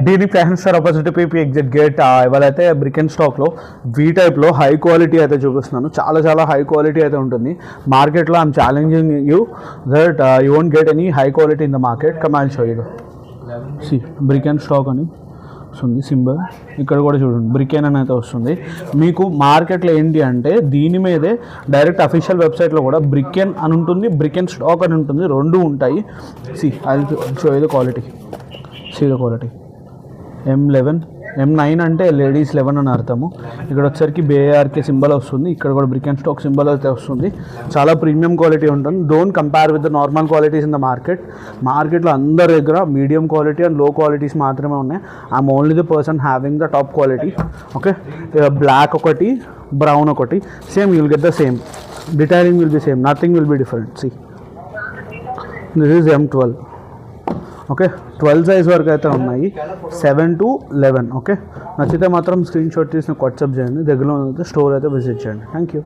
దీని fans sir opposite PP exit gate ఇవాళ అయితే బ్రిక్ అండ్ స్టాక్లో వీ టైప్లో హై క్వాలిటీ అయితే చూపిస్తున్నాను. చాలా హై క్వాలిటీ అయితే ఉంటుంది మార్కెట్లో. I'm challenging you that you won't get any high quality in the market. Come I'll show you. See brick and stack అని వస్తుంది సింబల్, ఇక్కడ కూడా చూడండి బ్రికెన్ అని అయితే వస్తుంది. మీకు మార్కెట్లో ఏంటి అంటే దీని మీదే డైరెక్ట్ అఫీషియల్ వెబ్సైట్లో కూడా బ్రికెన్ అని ఉంటుంది, బ్రికెన్ స్టాక్ అని ఉంటుంది, రెండు ఉంటాయి. See I show the quality. See the quality M11 M9 అంటే లేడీస్ 11 అని అర్థము. ఇక్కడ వచ్చేసరికి BARK సింబల్ వస్తుంది, ఇక్కడ కూడా బ్రిక్ అండ్ స్టాక్ సింబల్ అయితే వస్తుంది. చాలా ప్రీమియం క్వాలిటీ ఉంటుంది. Don't compare with the normal qualities in the మార్కెట్లో అందరి దగ్గర medium quality and low qualities మాత్రమే ఉన్నాయి. I'm only the person having the top quality. Okay, black ఒకటి, బ్రౌన్ ఒకటి, same you will get the same. Detailing will be same, nothing will be different. See this is M12. Okay, 12 size వరకు అయితే ఉన్నాయి, 7 to 11. Okay, నచ్చితే మాత్రం screen shot తీసి WhatsApp చేయండి. దగ్గరలో స్టోర్ అయితే విజిట్ చేయండి. Thank you.